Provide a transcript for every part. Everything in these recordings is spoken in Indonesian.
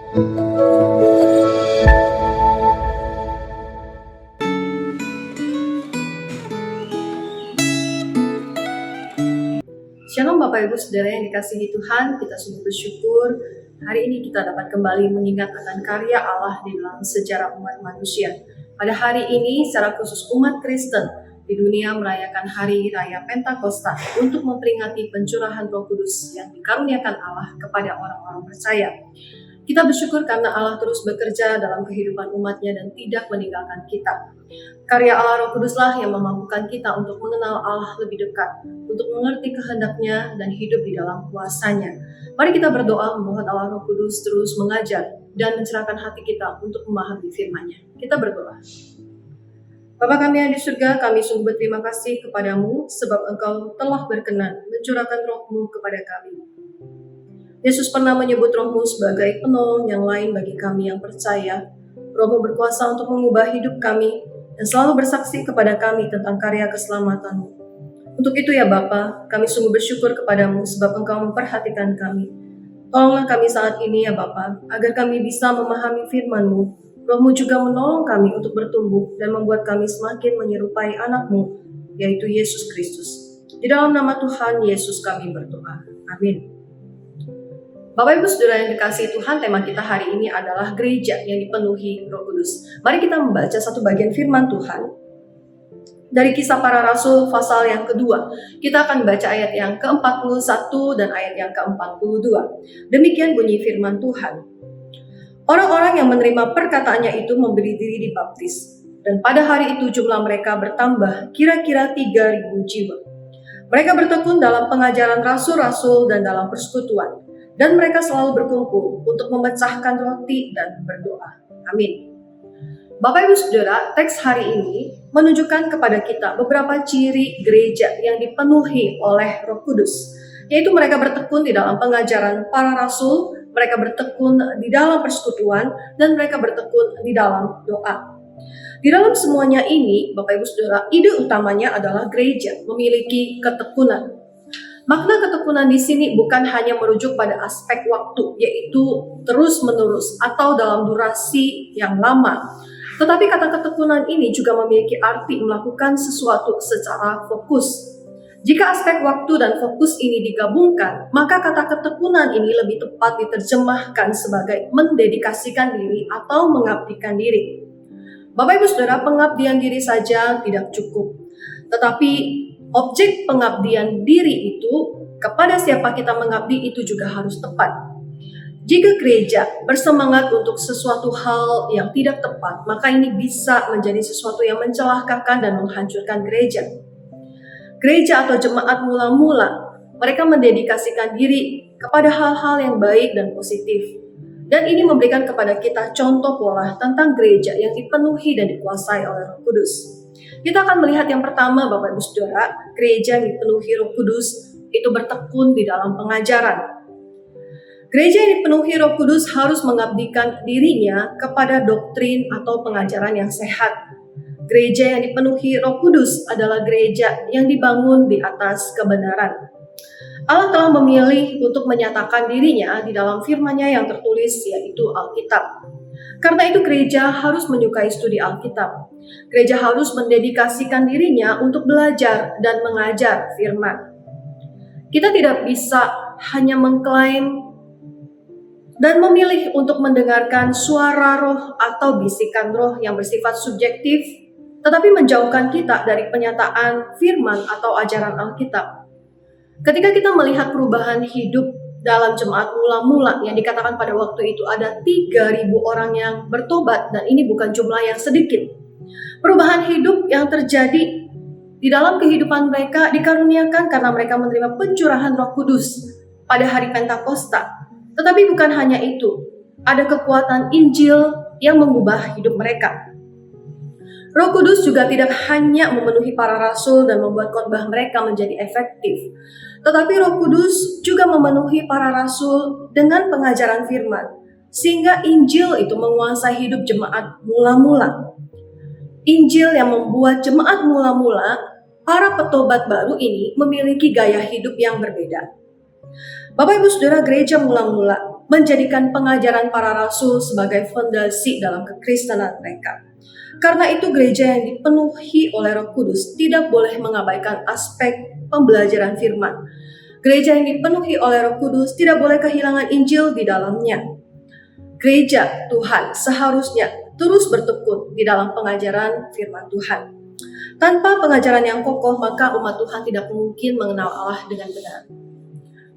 Shalom Bapak Ibu Saudara yang dikasihi Tuhan, kita sungguh bersyukur hari ini kita dapat kembali mengingat akan karya Allah di dalam sejarah umat manusia. Pada hari ini secara khusus umat Kristen di dunia merayakan hari raya Pentakosta untuk memperingati pencurahan Roh Kudus yang dikaruniakan Allah kepada orang-orang percaya. Kita bersyukur karena Allah terus bekerja dalam kehidupan umatnya dan tidak meninggalkan kita. Karya Allah Roh Kuduslah yang memampukan kita untuk mengenal Allah lebih dekat, untuk mengerti kehendaknya dan hidup di dalam kuasa-Nya. Mari kita berdoa memohon Allah Roh Kudus terus mengajar dan mencerahkan hati kita untuk memahami firman-Nya. Kita berdoa. Bapa kami yang di surga, kami sungguh berterima kasih kepadamu sebab Engkau telah berkenan mencurahkan Roh-Mu kepada kami. Yesus pernah menyebut Roh-Mu sebagai penolong yang lain bagi kami yang percaya. Roh-Mu berkuasa untuk mengubah hidup kami dan selalu bersaksi kepada kami tentang karya keselamatan-Mu. Untuk itu ya Bapa, kami sungguh bersyukur kepadamu sebab Engkau memperhatikan kami. Tolonglah kami saat ini ya Bapa, agar kami bisa memahami firman-Mu. Roh-Mu juga menolong kami untuk bertumbuh dan membuat kami semakin menyerupai anak-Mu, yaitu Yesus Kristus. Di dalam nama Tuhan Yesus kami berdoa. Amin. Bapak Ibu Saudara yang dikasihi Tuhan, tema kita hari ini adalah gereja yang dipenuhi Roh Kudus. Mari kita membaca satu bagian firman Tuhan dari Kisah Para Rasul pasal yang kedua. Kita akan baca ayat yang ke-41 dan ayat yang ke-42. Demikian bunyi firman Tuhan. Orang-orang yang menerima perkataannya itu memberi diri dibaptis, dan pada hari itu jumlah mereka bertambah kira-kira 3.000 jiwa. Mereka bertekun dalam pengajaran rasul-rasul dan dalam persekutuan. Dan mereka selalu berkumpul untuk memecahkan roti dan berdoa. Amin. Bapak Ibu Saudara, teks hari ini menunjukkan kepada kita beberapa ciri gereja yang dipenuhi oleh Roh Kudus. Yaitu mereka bertekun di dalam pengajaran para rasul, mereka bertekun di dalam persekutuan, dan mereka bertekun di dalam doa. Di dalam semuanya ini, Bapak Ibu Saudara, ide utamanya adalah gereja memiliki ketekunan. Makna ketekunan di sini bukan hanya merujuk pada aspek waktu, yaitu terus-menerus atau dalam durasi yang lama. Tetapi kata ketekunan ini juga memiliki arti melakukan sesuatu secara fokus. Jika aspek waktu dan fokus ini digabungkan, maka kata ketekunan ini lebih tepat diterjemahkan sebagai mendedikasikan diri atau mengabdikan diri. Bapak Ibu Saudara, pengabdian diri saja tidak cukup. Tetapi objek pengabdian diri itu, kepada siapa kita mengabdi itu juga harus tepat. Jika gereja bersemangat untuk sesuatu hal yang tidak tepat, maka ini bisa menjadi sesuatu yang mencelakakan dan menghancurkan gereja. Gereja atau jemaat mula-mula, mereka mendedikasikan diri kepada hal-hal yang baik dan positif. Dan ini memberikan kepada kita contoh pola tentang gereja yang dipenuhi dan dikuasai oleh Roh Kudus. Kita akan melihat yang pertama, Bapak Ibu Saudara, gereja yang dipenuhi Roh Kudus itu bertekun di dalam pengajaran. Gereja yang dipenuhi Roh Kudus harus mengabdikan dirinya kepada doktrin atau pengajaran yang sehat. Gereja yang dipenuhi Roh Kudus adalah gereja yang dibangun di atas kebenaran. Allah telah memilih untuk menyatakan dirinya di dalam firman-Nya yang tertulis, yaitu Alkitab. Karena itu gereja harus menyukai studi Alkitab. Gereja harus mendedikasikan dirinya untuk belajar dan mengajar firman. Kita tidak bisa hanya mengklaim dan memilih untuk mendengarkan suara roh atau bisikan roh yang bersifat subjektif, tetapi menjauhkan kita dari penyataan firman atau ajaran Alkitab. Ketika kita melihat perubahan hidup dalam jemaat mula-mula yang dikatakan pada waktu itu ada 3.000 orang yang bertobat, dan ini bukan jumlah yang sedikit. Perubahan hidup yang terjadi di dalam kehidupan mereka dikaruniakan karena mereka menerima pencurahan Roh Kudus pada hari Pentakosta. Tetapi bukan hanya itu, ada kekuatan Injil yang mengubah hidup mereka. Roh Kudus juga tidak hanya memenuhi para rasul dan membuat khotbah mereka menjadi efektif, tetapi Roh Kudus juga memenuhi para rasul dengan pengajaran firman, sehingga Injil itu menguasai hidup jemaat mula-mula. Injil yang membuat jemaat mula-mula, para petobat baru ini memiliki gaya hidup yang berbeda. Bapak Ibu Saudara, gereja mula-mula menjadikan pengajaran para rasul sebagai fondasi dalam kekristenan mereka. Karena itu gereja yang dipenuhi oleh Roh Kudus tidak boleh mengabaikan aspek pembelajaran firman. Gereja yang dipenuhi oleh Roh Kudus tidak boleh kehilangan Injil di dalamnya. Gereja Tuhan seharusnya terus bertekun di dalam pengajaran firman Tuhan. Tanpa pengajaran yang kokoh, maka umat Tuhan tidak mungkin mengenal Allah dengan benar.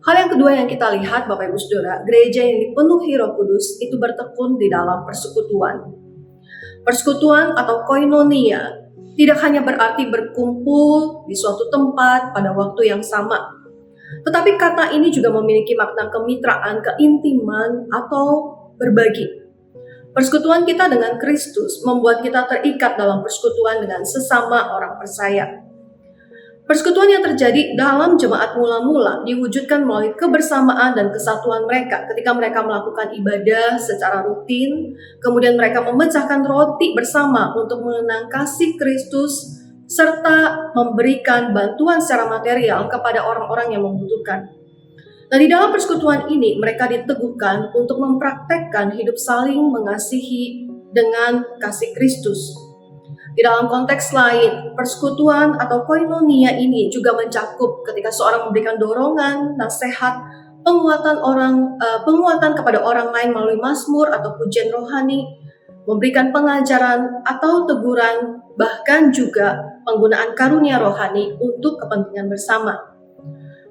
Hal yang kedua yang kita lihat, Bapak Ibu Saudara, gereja yang dipenuhi Roh Kudus itu bertekun di dalam persekutuan. Persekutuan atau koinonia tidak hanya berarti berkumpul di suatu tempat pada waktu yang sama, tetapi kata ini juga memiliki makna kemitraan, keintiman, atau berbagi. Persekutuan kita dengan Kristus membuat kita terikat dalam persekutuan dengan sesama orang percaya. Persekutuan yang terjadi dalam jemaat mula-mula diwujudkan melalui kebersamaan dan kesatuan mereka ketika mereka melakukan ibadah secara rutin, kemudian mereka memecahkan roti bersama untuk mengenang kasih Kristus, serta memberikan bantuan secara material kepada orang-orang yang membutuhkan. Nah, di dalam persekutuan ini mereka diteguhkan untuk mempraktekkan hidup saling mengasihi dengan kasih Kristus. Di dalam konteks lain, persekutuan atau koinonia ini juga mencakup ketika seorang memberikan dorongan, nasihat, penguatan kepada orang lain melalui mazmur atau pujian rohani, memberikan pengajaran atau teguran, bahkan juga penggunaan karunia rohani untuk kepentingan bersama.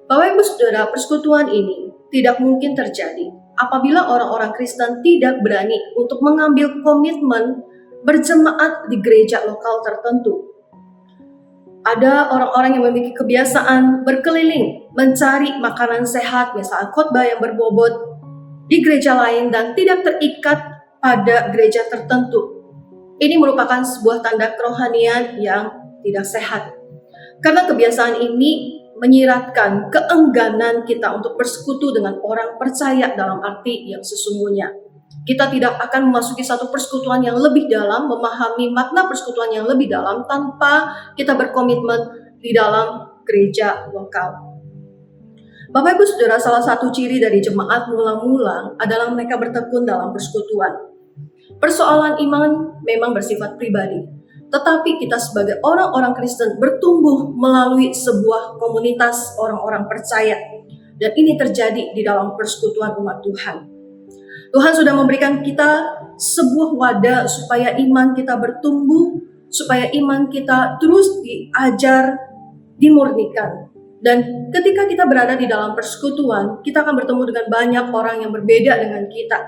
Bapak Ibu Saudara, persekutuan ini tidak mungkin terjadi apabila orang-orang Kristen tidak berani untuk mengambil komitmen berjemaat di gereja lokal tertentu. Ada orang-orang yang memiliki kebiasaan berkeliling mencari makanan sehat, misalnya khotbah yang berbobot di gereja lain dan tidak terikat pada gereja tertentu. Ini merupakan sebuah tanda kerohanian yang tidak sehat. Karena kebiasaan ini menyiratkan keengganan kita untuk bersekutu dengan orang percaya dalam arti yang sesungguhnya. Kita tidak akan memasuki satu persekutuan yang lebih dalam, memahami makna persekutuan yang lebih dalam tanpa kita berkomitmen di dalam gereja lokal. Bapak Ibu Saudara, salah satu ciri dari jemaat mula-mula adalah mereka bertekun dalam persekutuan. Persoalan iman memang bersifat pribadi, tetapi kita sebagai orang-orang Kristen bertumbuh melalui sebuah komunitas orang-orang percaya, dan ini terjadi di dalam persekutuan umat Tuhan. Tuhan sudah memberikan kita sebuah wadah supaya iman kita bertumbuh, supaya iman kita terus diajar, dimurnikan. Dan ketika kita berada di dalam persekutuan, kita akan bertemu dengan banyak orang yang berbeda dengan kita.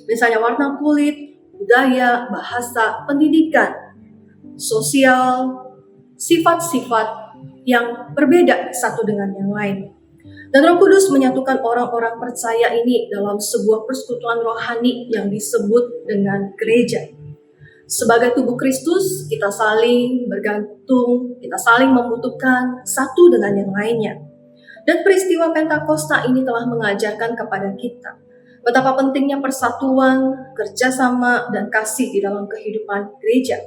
Misalnya warna kulit, budaya, bahasa, pendidikan, sosial, sifat-sifat yang berbeda satu dengan yang lain. Dan Roh Kudus menyatukan orang-orang percaya ini dalam sebuah persekutuan rohani yang disebut dengan gereja. Sebagai tubuh Kristus, kita saling bergantung, kita saling membutuhkan satu dengan yang lainnya. Dan peristiwa Pentakosta ini telah mengajarkan kepada kita betapa pentingnya persatuan, kerjasama, dan kasih di dalam kehidupan gereja.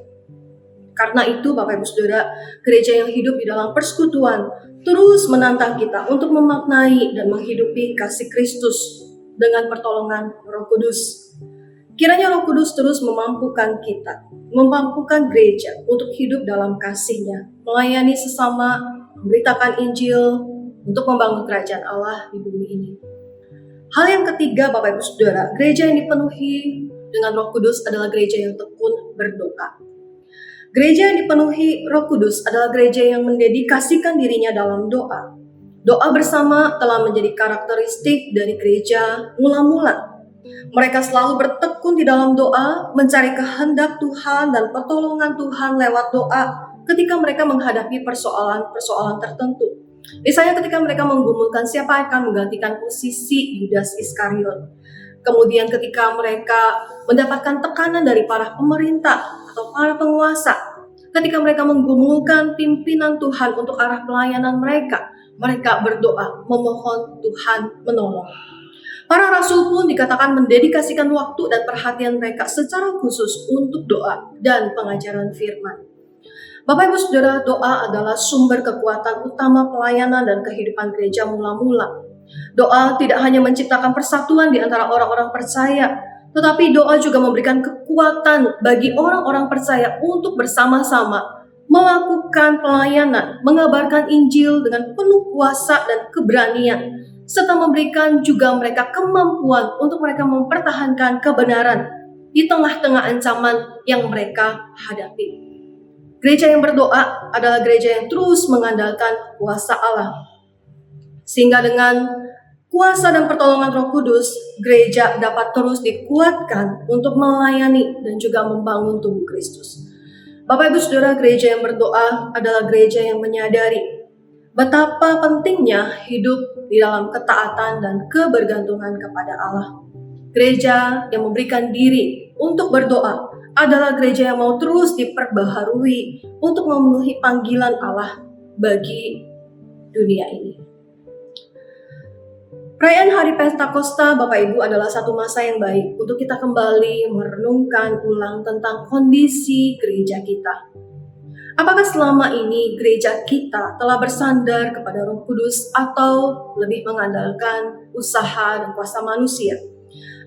Karena itu, Bapak Ibu Saudara, gereja yang hidup di dalam persekutuan terus menantang kita untuk memaknai dan menghidupi kasih Kristus dengan pertolongan Roh Kudus. Kiranya Roh Kudus terus memampukan kita, memampukan gereja untuk hidup dalam kasih-Nya, melayani sesama, memberitakan Injil, untuk membangun kerajaan Allah di bumi ini. Hal yang ketiga, Bapak Ibu Saudara, gereja yang dipenuhi dengan Roh Kudus adalah gereja yang tekun berdoa. Gereja yang dipenuhi Roh Kudus adalah gereja yang mendedikasikan dirinya dalam doa. Doa bersama telah menjadi karakteristik dari gereja mula-mula. Mereka selalu bertekun di dalam doa, mencari kehendak Tuhan dan pertolongan Tuhan lewat doa ketika mereka menghadapi persoalan-persoalan tertentu. Misalnya ketika mereka menggumulkan siapa yang akan menggantikan posisi Yudas Iskariot. Kemudian ketika mereka mendapatkan tekanan dari para pemerintah atau para penguasa, ketika mereka menggumulkan pimpinan Tuhan untuk arah pelayanan mereka, mereka berdoa, memohon Tuhan menolong. Para rasul pun dikatakan mendedikasikan waktu dan perhatian mereka secara khusus untuk doa dan pengajaran firman. Bapak Ibu Saudara, doa adalah sumber kekuatan utama pelayanan dan kehidupan gereja mula-mula. Doa tidak hanya menciptakan persatuan di antara orang-orang percaya, tetapi doa juga memberikan kekuatan bagi orang-orang percaya untuk bersama-sama melakukan pelayanan, mengabarkan Injil dengan penuh kuasa dan keberanian, serta memberikan juga mereka kemampuan untuk mereka mempertahankan kebenaran di tengah-tengah ancaman yang mereka hadapi. Gereja yang berdoa adalah gereja yang terus mengandalkan kuasa Allah. Sehingga dengan kuasa dan pertolongan Roh Kudus, gereja dapat terus dikuatkan untuk melayani dan juga membangun tubuh Kristus. Bapak Ibu Saudara, gereja yang berdoa adalah gereja yang menyadari betapa pentingnya hidup di dalam ketaatan dan kebergantungan kepada Allah. Gereja yang memberikan diri untuk berdoa adalah gereja yang mau terus diperbaharui untuk memenuhi panggilan Allah bagi dunia ini. Perayaan Hari Pentakosta, Bapak Ibu, adalah satu masa yang baik untuk kita kembali merenungkan ulang tentang kondisi gereja kita. Apakah selama ini gereja kita telah bersandar kepada Roh Kudus atau lebih mengandalkan usaha dan kuasa manusia?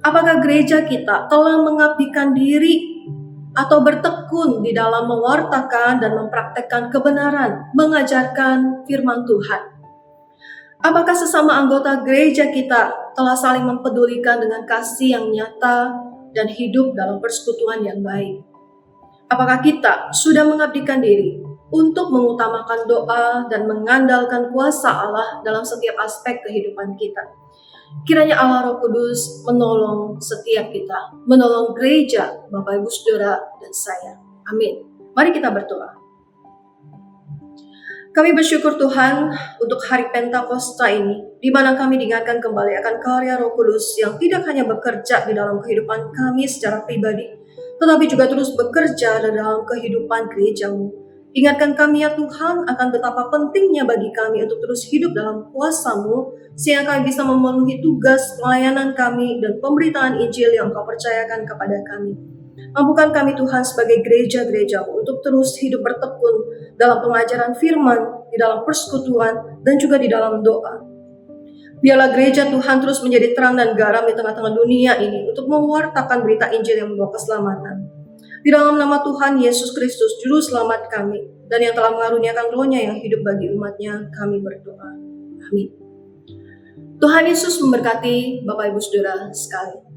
Apakah gereja kita telah mengabdikan diri atau bertekun di dalam mewartakan dan mempraktekkan kebenaran, mengajarkan firman Tuhan? Apakah sesama anggota gereja kita telah saling mempedulikan dengan kasih yang nyata dan hidup dalam persekutuan yang baik? Apakah kita sudah mengabdikan diri untuk mengutamakan doa dan mengandalkan kuasa Allah dalam setiap aspek kehidupan kita? Kiranya Allah Roh Kudus menolong setiap kita, menolong gereja, Bapak Ibu Saudara dan saya. Amin. Mari kita berdoa. Kami bersyukur Tuhan untuk hari Pentakosta ini, di mana kami diingatkan kembali akan karya Roh Kudus yang tidak hanya bekerja di dalam kehidupan kami secara pribadi, tetapi juga terus bekerja di dalam kehidupan gereja-Mu. Ingatkan kami ya Tuhan akan betapa pentingnya bagi kami untuk terus hidup dalam kuasa-Mu, sehingga kami bisa memenuhi tugas pelayanan kami dan pemberitaan Injil yang Kau percayakan kepada kami. Mampukan kami Tuhan sebagai gereja-gereja-Mu untuk terus hidup bertekun dalam pengajaran firman, di dalam persekutuan, dan juga di dalam doa. Biarlah gereja Tuhan terus menjadi terang dan garam di tengah-tengah dunia ini untuk mewartakan berita Injil yang membawa keselamatan. Di dalam nama Tuhan Yesus Kristus, Juru Selamat kami, dan yang telah mengaruniakan Roh-Nya yang hidup bagi umat-Nya, kami berdoa. Amin. Tuhan Yesus memberkati Bapak Ibu Saudara sekalian.